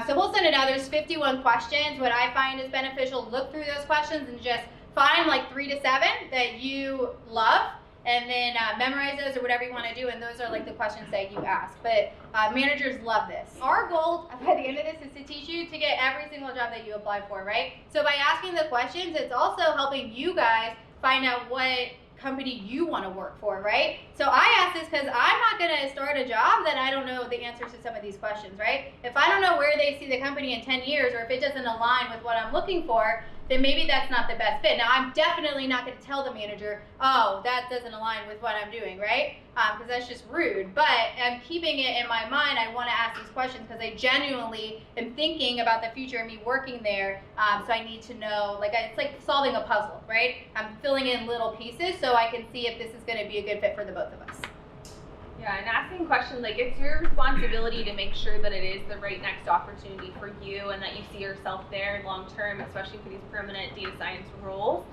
So we'll send it out. There's 51 questions. What I find is beneficial, look through those questions and just find 3 to 7 that you love and then memorize those or whatever you want to do, and those are the questions that you ask. But managers love this. Our goal by the end of this is to teach you to get every single job that you apply for, right? So by asking the questions, it's also helping you guys find out what company you want to work for, right? So I ask this because I'm not going to start a job that I don't know the answers to some of these questions, right? If I don't know where they see the company in 10 years or if it doesn't align with what I'm looking for, then maybe that's not the best fit. Now, I'm definitely not going to tell the manager, oh, that doesn't align with what I'm doing, right? Because that's just rude. But I'm keeping it in my mind. I want to ask these questions because I genuinely am thinking about the future of me working there. So I need to know, like, it's like solving a puzzle, right? I'm filling in little pieces so I can see if this is going to be a good fit for the both of us. Yeah, and asking questions, like, it's your responsibility to make sure that it is the right next opportunity for you and that you see yourself there long term, especially for these permanent data science roles.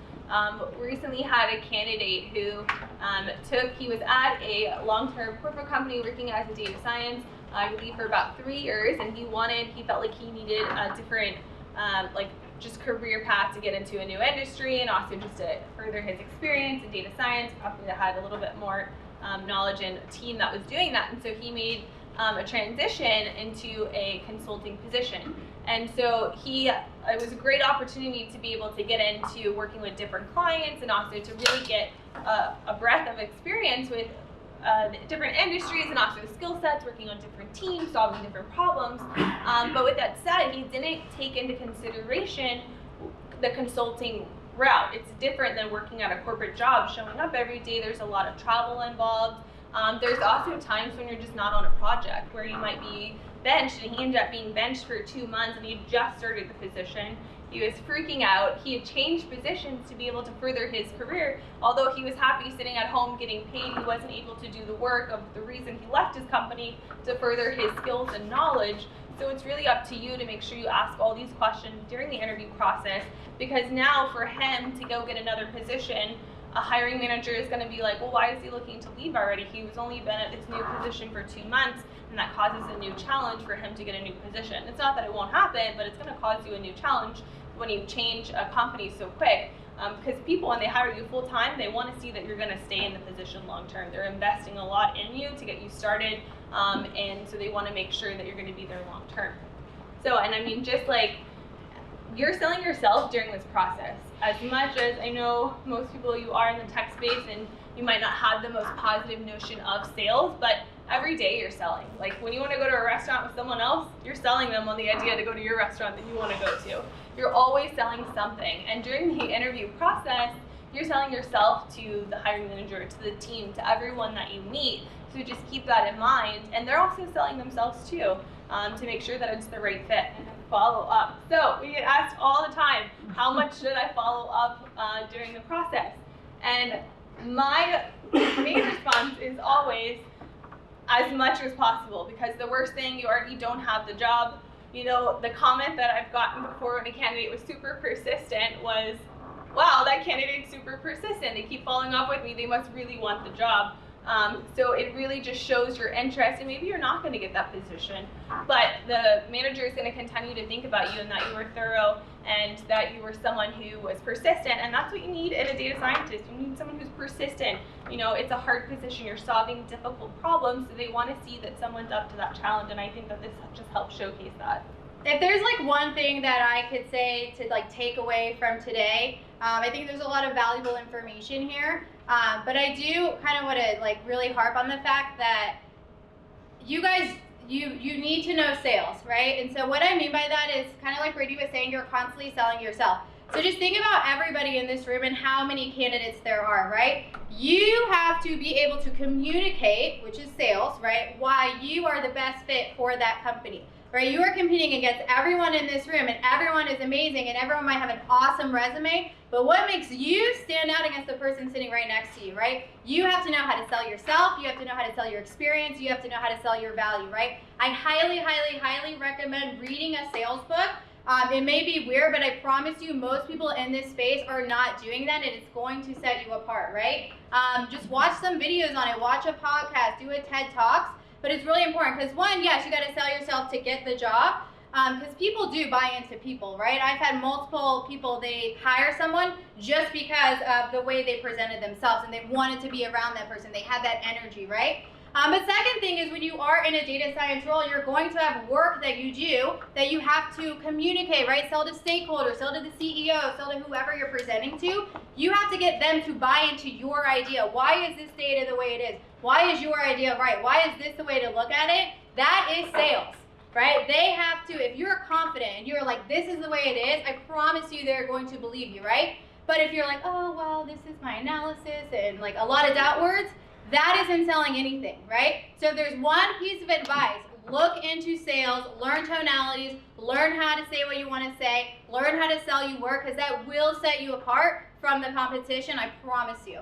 Recently had a candidate who he was at a long-term corporate company working as a data science, I believe for about 3 years, and he felt like he needed a different, just career path to get into a new industry and also just to further his experience in data science, probably that had a little bit more knowledge and a team that was doing that. And so he made a transition into a consulting position. And so it was a great opportunity to be able to get into working with different clients and also to really get a breadth of experience with different industries and also skill sets, working on different teams, solving different problems. But with that said, he didn't take into consideration the consulting route. It's different than working at a corporate job, showing up every day. There's a lot of travel involved. There's also times when you're just not on a project where you might be benched, and he ended up being benched for 2 months and he had just started the position. He was freaking out. He had changed positions to be able to further his career. Although he was happy sitting at home getting paid, he wasn't able to do the work of the reason he left his company to further his skills and knowledge. So it's really up to you to make sure you ask all these questions during the interview process, because now for him to go get another position, a hiring manager is going to be like, well, why is he looking to leave already? He was only been at this new position for 2 months, and that causes a new challenge for him to get a new position. It's not that it won't happen, but it's going to cause you a new challenge when you change a company so quick. Because people, when they hire you full time, they want to see that you're going to stay in the position long term. They're investing a lot in you to get you started, and so they want to make sure that you're going to be there long term. So, and I mean, just like, you're selling yourself during this process. As much as I know most people, you are in the tech space and you might not have the most positive notion of sales, but every day you're selling. Like when you want to go to a restaurant with someone else, you're selling them on the idea to go to your restaurant that you want to go to. You're always selling something. And during the interview process, you're selling yourself to the hiring manager, to the team, to everyone that you meet. So just keep that in mind. And they're also selling themselves too, to make sure that it's the right fit. And follow up. So we get asked all the time, how much should I follow up during the process? And my main response is always as much as possible, because the worst thing, you already don't have the job. You know, the comment that I've gotten before when a candidate was super persistent was, wow, that candidate's super persistent. They keep following up with me. They must really want the job. So it really just shows your interest, and maybe you're not going to get that position, but the manager is going to continue to think about you and that you were thorough and that you were someone who was persistent, and that's what you need in a data scientist. You need someone who's persistent. You know, it's a hard position. You're solving difficult problems, so they want to see that someone's up to that challenge, and I think that this just helps showcase that. If there's like one thing that I could say to like take away from today, I think there's a lot of valuable information here, but I do kind of want to like really harp on the fact that you guys, you need to know sales, right? And so what I mean by that is kind of like Brittany was saying, you're constantly selling yourself. So just think about everybody in this room and how many candidates there are, right? You have to be able to communicate, which is sales, right? Why you are the best fit for that company. Right, you are competing against everyone in this room, and everyone is amazing, and everyone might have an awesome resume, but what makes you stand out against the person sitting right next to you, right? You have to know how to sell yourself, you have to know how to sell your experience, you have to know how to sell your value, right? I highly, highly, highly recommend reading a sales book. It may be weird, but I promise you most people in this space are not doing that, and it's going to set you apart, right? Just watch some videos on it, watch a podcast, do a TED Talks. But it's really important because one, yes, you got to sell yourself to get the job, because people do buy into people, right? I've had multiple people, they hire someone just because of the way they presented themselves and they wanted to be around that person. They had that energy, right? But second thing is when you are in a data science role, you're going to have work that you do that you have to communicate, right? Sell to stakeholders, sell to the CEO, sell to whoever you're presenting to. You have to get them to buy into your idea. Why is this data the way it is? Why is your idea right? Why is this the way to look at it? That is sales. right? They have to, if you're confident and you're like, this is the way it is, I promise you they're going to believe you, right? But if you're like, oh, well, this is my analysis and like a lot of doubt words, that isn't selling anything, right? So if there's one piece of advice, look into sales, learn tonalities, learn how to say what you want to say, learn how to sell Youre, because that will set you apart from the competition, I promise you.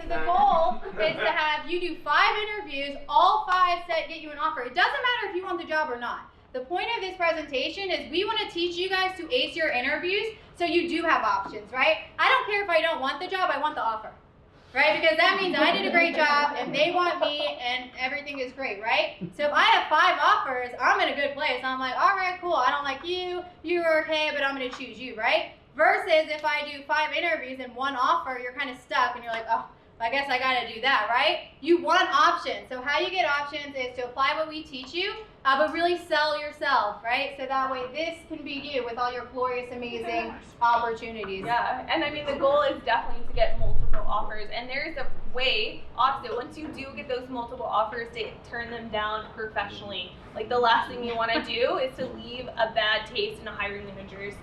The goal is to have you do 5 interviews, all 5 get you an offer. It doesn't matter if you want the job or not. The point of this presentation is we want to teach you guys to ace your interviews so you do have options, right? I don't care if I don't want the job, I want the offer, right? Because that means I did a great job and they want me and everything is great, right? So if I have 5 offers, I'm in a good place. I'm like, all right, cool, I don't like you, you're okay, but I'm going to choose you, right? Versus if I do 5 interviews and 1 offer, you're kind of stuck and you're like, oh, I guess I gotta do that, right? You want options. So how you get options is to apply what we teach you, but really sell yourself, right? So that way this can be you with all your glorious, amazing opportunities. Yeah, and I mean the goal is definitely to get multiple offers, and there is a way also, once you do get those multiple offers, to turn them down professionally. Like the last thing you wanna do is to leave a bad taste in a hiring manager's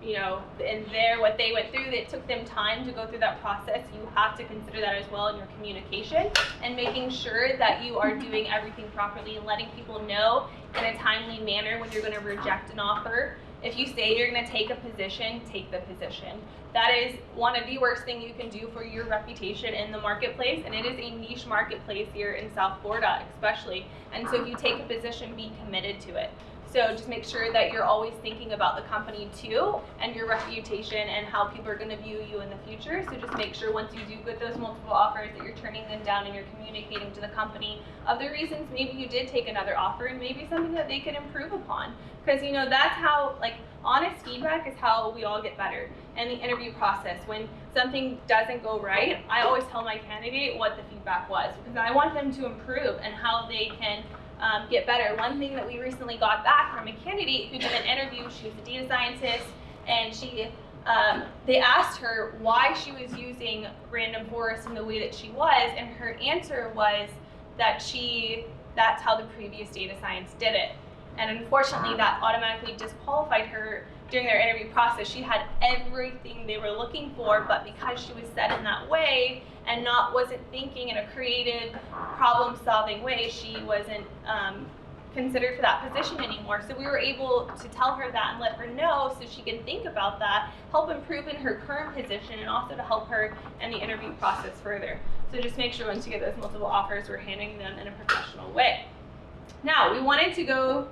you know, and what they went through, it took them time to go through that process. You have to consider that as well in your communication and making sure that you are doing everything properly and letting people know in a timely manner when you're going to reject an offer. If you say you're going to take a position, take the position. That is one of the worst things you can do for your reputation in the marketplace, and it is a niche marketplace here in South Florida especially. And so if you take a position, be committed to it. So just make sure that you're always thinking about the company too and your reputation and how people are going to view you in the future. So just make sure once you do get those multiple offers that you're turning them down and you're communicating to the company of the reasons maybe you did take another offer and maybe something that they can improve upon. Because you know that's how, like, honest feedback is how we all get better in the interview process. When something doesn't go right, I always tell my candidate what the feedback was because I want them to improve and how they can get better. One thing that we recently got back from a candidate who did an interview, she was a data scientist, and they asked her why she was using random forest in the way that she was, and her answer was that that's how the previous data science did it. And unfortunately, that automatically disqualified her during their interview process. She had everything they were looking for, but because she was said in that way and wasn't thinking in a creative, problem-solving way, she wasn't considered for that position anymore. So we were able to tell her that and let her know so she can think about that, help improve in her current position, and also to help her in the interview process further. So just make sure once you get those multiple offers, we're handling them in a professional way. Now, we wanted to go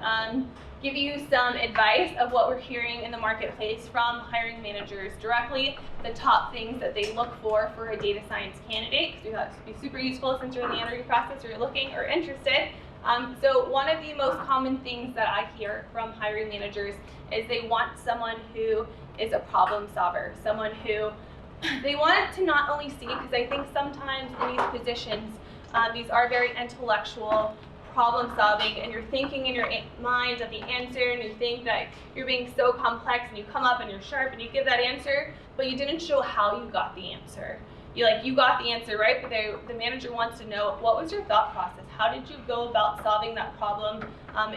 give you some advice of what we're hearing in the marketplace from hiring managers directly, the top things that they look for a data science candidate, because we thought this would be super useful since you're in the interview process or you're looking or interested. So one of the most common things that I hear from hiring managers is they want someone who is a problem solver, someone who they want to not only see, because I think sometimes in these positions, these are very intellectual, problem solving, and you're thinking in your mind of the answer, and you think that you're being so complex, and you come up and you're sharp and you give that answer, but you didn't show how you got the answer. You got the answer, right? But the manager wants to know, what was your thought process? How did you go about solving that problem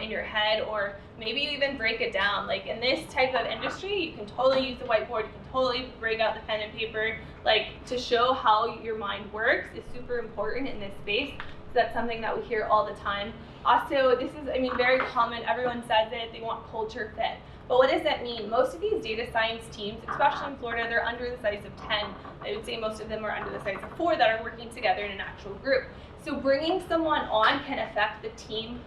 in your head? Or maybe you even break it down. Like in this type of industry, you can totally use the whiteboard, you can totally break out the pen and paper. Like to show how your mind works is super important in this space. So that's something that we hear all the time. Also, this is, very common, everyone says it, they want culture fit. But what does that mean? Most of these data science teams, especially in Florida, they're under the size of 10. I would say most of them are under the size of 4 that are working together in an actual group. So bringing someone on can affect the team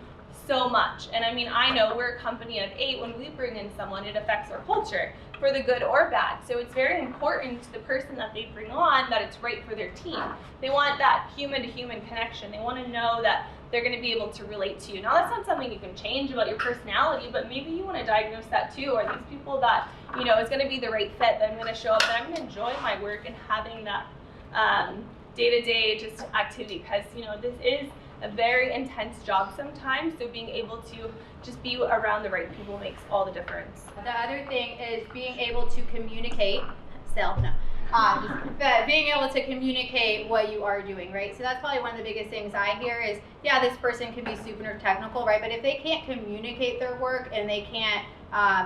so much. And I know we're a company of 8. When we bring in someone, it affects our culture for the good or bad. So it's very important to the person that they bring on that it's right for their team. They want that human-to-human connection. They want to know that they're going to be able to relate to you. Now, that's not something you can change about your personality, but maybe you want to diagnose that too. Are these people that, is going to be the right fit, that I'm going to show up, that I'm going to enjoy my work and having that day-to-day just activity? Because, this is a very intense job sometimes, so being able to just be around the right people makes all the difference. The other thing is being able to communicate, Just being able to communicate what you are doing, right? So that's probably one of the biggest things I hear is, yeah, this person can be super technical, right? But if they can't communicate their work and they can't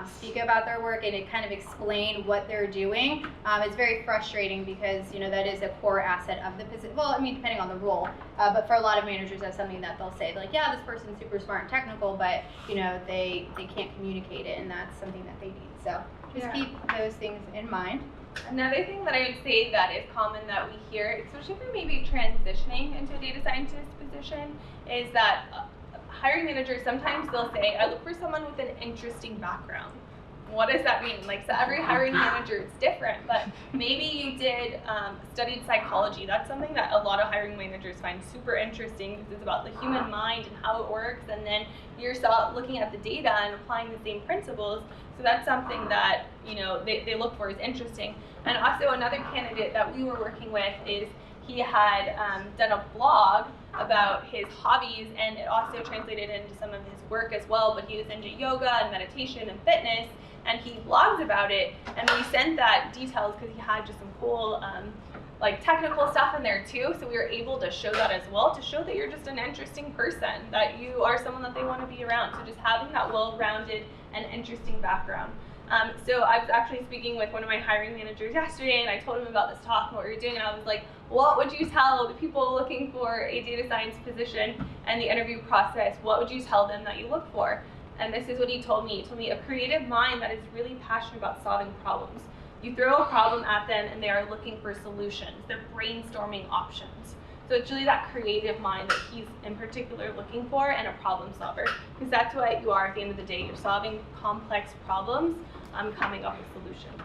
speak about their work and kind of explain what they're doing, it's very frustrating because, you know, that is a core asset of the position. Well, I mean, depending on the role, but for a lot of managers, that's something that they'll say, like, yeah, this person's super smart and technical, but, you know, they can't communicate it, and that's something that they need. So just keep those things in mind. Another thing that I would say that is common that we hear, especially for maybe transitioning into a data scientist position, is that hiring managers, sometimes they'll say, I look for someone with an interesting background. What does that mean? Like, so every hiring manager is different, but maybe you studied psychology. That's something that a lot of hiring managers find super interesting because it's about the human mind and how it works, and then you're looking at the data and applying the same principles. So that's something that, you know, they look for is interesting. And also another candidate that we were working with is he had done a blog about his hobbies, and it also translated into some of his work as well, but he was into yoga and meditation and fitness, and he blogs about it, and we sent that details because he had just some cool like technical stuff in there too, so we were able to show that as well, to show that you're just an interesting person, that you are someone that they want to be around. So just having that well-rounded and interesting background. So I was actually speaking with one of my hiring managers yesterday, and I told him about this talk and what we were doing, and I was like, what would you tell the people looking for a data science position and the interview process? What would you tell them that you look for? And this is what he told me. He told me a creative mind that is really passionate about solving problems. You throw a problem at them and they are looking for solutions. They're brainstorming options. So it's really that creative mind that he's in particular looking for, and a problem solver. Because that's what you are at the end of the day. You're solving complex problems, coming up with solutions.